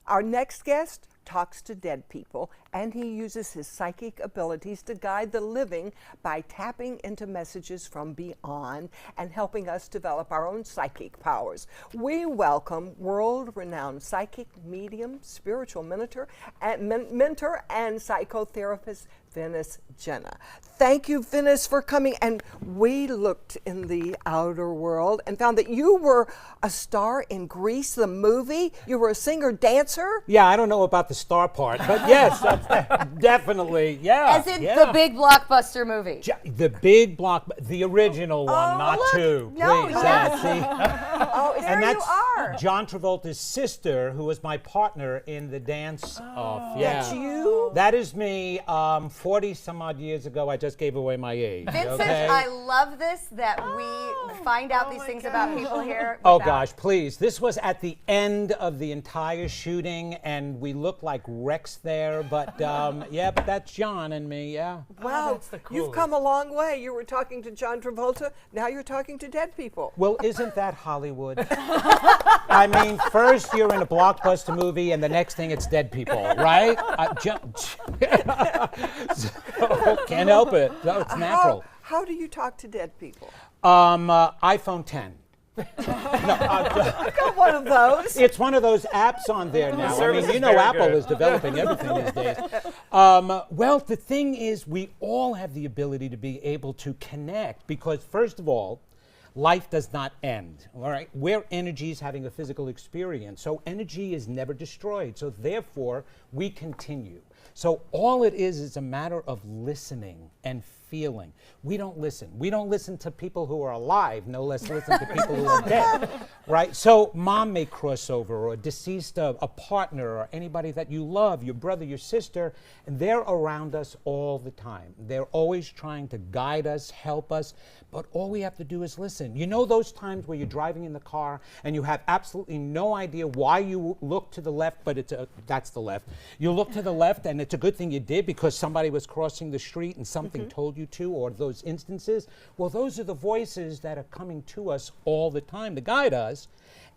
Our next guest talks to dead people, and he uses his psychic abilities to guide the living by tapping into messages from beyond and helping us develop our own psychic powers. We welcome world-renowned psychic, medium, spiritual mentor, and psychotherapist Venice Jenna. Thank you, Venice, for coming. And we looked in the outer world and found that you were a star in Grease, the movie. You were a singer-dancer. Yeah, I don't know about the star part, but yes, that's definitely, yeah. As in the big blockbuster movie. The big the original one, not look. two. No, please. yes. Oh, There you are. John Travolta's sister, who was my partner in the dance off. Yeah. That's you? That is me. 40 some odd years ago, I just gave away my age. Vincent, okay? I love this that we find out these things about people here. Oh without- gosh, please. This was at the end of the entire shooting, and we looked like wrecks there, but yeah, but that's John and me, yeah. Wow, you've come a long way. You were talking to John Travolta, now you're talking to dead people. Well, isn't that Hollywood? I mean, first you're in a blockbuster movie, and the next thing it's dead people, right? So, can't help it. No, it's natural. How do you talk to dead people? iPhone 10. I've got one of those. It's one of those apps on there now. I mean, you know, Apple is developing everything these days. Well, the thing is, we all have the ability to be able to connect because, first of all, life does not end, all right? We're energies having a physical experience, so energy is never destroyed, so therefore, we continue. So all it is a matter of listening and feeling. We don't listen. We don't listen to people who are alive, no less listen to people who are dead, right? So mom may cross over, or deceased a partner, or anybody that you love, your brother, your sister, and they're around us all the time. They're always trying to guide us, help us, but all we have to do is listen. You know those times where you're driving in the car and you have absolutely no idea why you look to the left, but that's the left. You look to the left, and it's a good thing you did because somebody was crossing the street and something told you to, or those instances. Well, those are the voices that are coming to us all the time to guide us.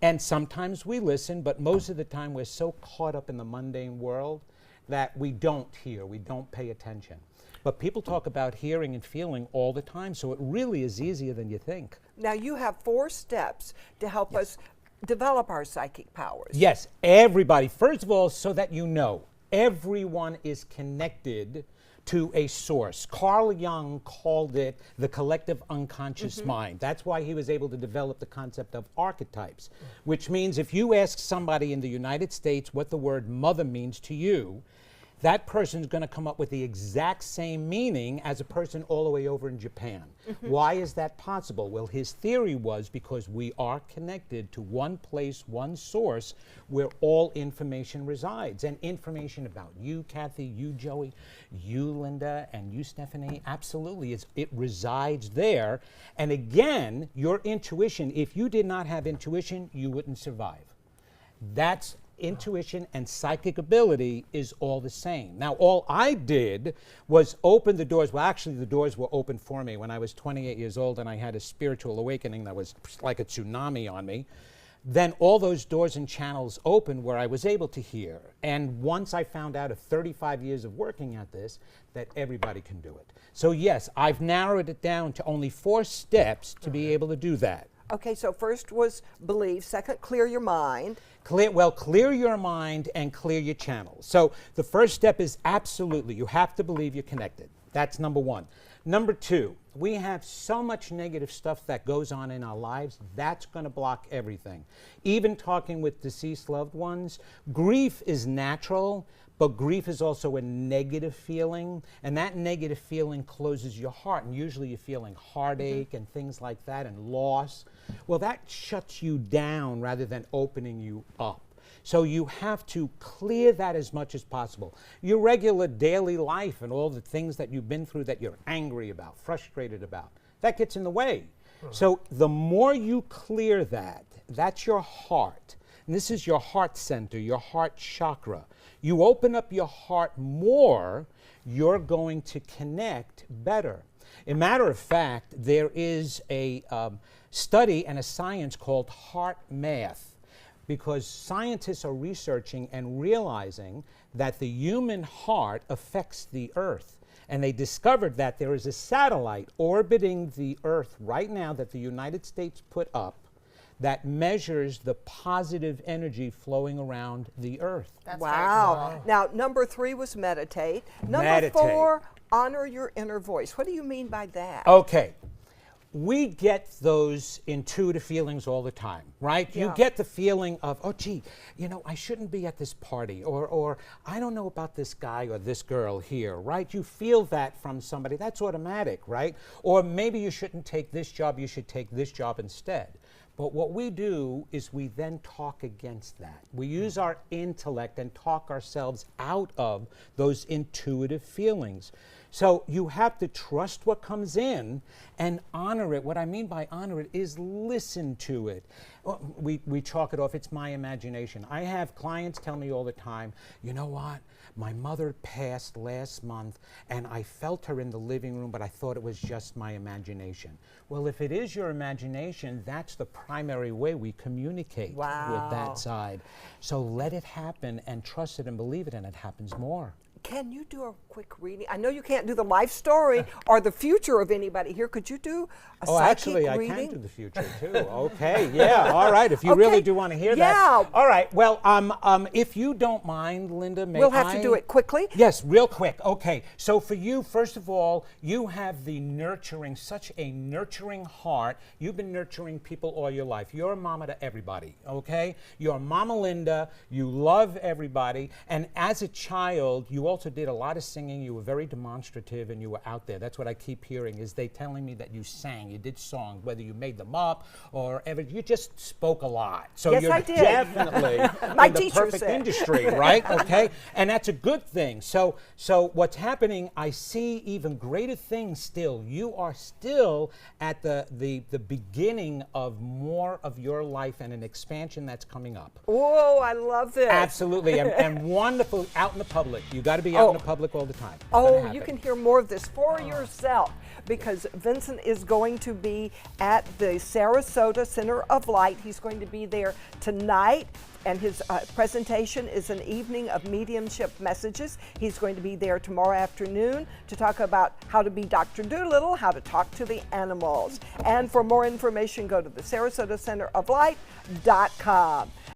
And sometimes we listen, but most of the time we're so caught up in the mundane world that we don't hear, we don't pay attention. But people talk about hearing and feeling all the time, so it really is easier than you think. Now, you have 4 steps to help us develop our psychic powers. Yes, everybody. First of all, so that you know, everyone is connected to a source. Carl Jung called it the collective unconscious mind. That's why he was able to develop the concept of archetypes, which means if you ask somebody in the United States what the word mother means to you, that person's going to come up with the exact same meaning as a person all the way over in Japan. Why is that possible? Well, his theory was because we are connected to one place, one source, where all information resides. And information about you, Kathy, you, Joey, you, Linda, and you, Stephanie, absolutely, it resides there. And again, your intuition, if you did not have intuition, you wouldn't survive. That's intuition and psychic ability is all the same. Now, all I did was open the doors. Well, actually, the doors were open for me when I was 28 years old and I had a spiritual awakening that was like a tsunami on me. Then all those doors and channels opened where I was able to hear. And once I found out of 35 years of working at this, that everybody can do it. So yes, I've narrowed it down to only 4 steps to be able to do that. Okay, so first was believe, second, clear your mind. Clear your mind and clear your channels. So the first step is absolutely, you have to believe you're connected. That's number 1. Number 2, we have so much negative stuff that goes on in our lives, that's going to block everything. Even talking with deceased loved ones, grief is natural, but grief is also a negative feeling, and that negative feeling closes your heart, and usually you're feeling heartache and things like that, and loss. Well, that shuts you down rather than opening you up. So you have to clear that as much as possible. Your regular daily life and all the things that you've been through that you're angry about, frustrated about, that gets in the way. So the more you clear that, that's your heart. And this is your heart center, your heart chakra. You open up your heart more, you're going to connect better. As a matter of fact, there is a study and a science called heart math. because scientists are researching and realizing that the human heart affects the earth. And they discovered that there is a satellite orbiting the earth right now that the United States put up that measures the positive energy flowing around the earth. That's wow. very cool. Now, number 3 was meditate. Number Meditate. 4, honor your inner voice. What do you mean by that? Okay. We get those intuitive feelings all the time, right? Yeah. You get the feeling of, oh, gee, you know, I shouldn't be at this party, or I don't know about this guy or this girl here, right? You feel that from somebody. That's automatic, right? Or maybe you shouldn't take this job, you should take this job instead. But what we do is we then talk against that. We use our intellect and talk ourselves out of those intuitive feelings. So you have to trust what comes in and honor it. What I mean by honor it is listen to it. We chalk it off, it's my imagination. I have clients tell me all the time, you know what? My mother passed last month and I felt her in the living room, but I thought it was just my imagination. Well, if it is your imagination, that's the primary way we communicate with that side. So let it happen and trust it and believe it, and it happens more. Can you do a quick reading? I know you can't do the life story or the future of anybody here. Could you do a psychic actually, reading? I can do the future too. Okay, yeah, all right. If you really do want to hear that. Yeah. All right. Well, if you don't mind, Linda, may We'll have to do it quickly. Yes, real quick. Okay. So for you, first of all, you have the nurturing, such a nurturing heart. You've been nurturing people all your life. You're a mama to everybody. Okay. You're Mama Linda. You love everybody, and as a child, you also did a lot of singing. You were very demonstrative and you were out there. That's what I keep hearing, is they telling me that you sang, you did songs, whether you made them up or ever, you just spoke a lot. So Yes, you're I did. definitely My in the teacher perfect said. industry, right? Okay, and that's a good thing. So what's happening, I see even greater things still. You are still at the beginning of more of your life and an expansion that's coming up. Oh, I love this. Absolutely, and wonderful out in the public. You got to be out in the public all the time. It's gonna Oh, happen. you can hear more of this for yourself, because Vincent is going to be at the Sarasota Center of Light. He's going to be there tonight, and his presentation is an evening of mediumship messages. He's going to be there tomorrow afternoon to talk about how to be Dr. Doolittle, how to talk to the animals. And for more information, go to the SarasotaCenterofLight.com.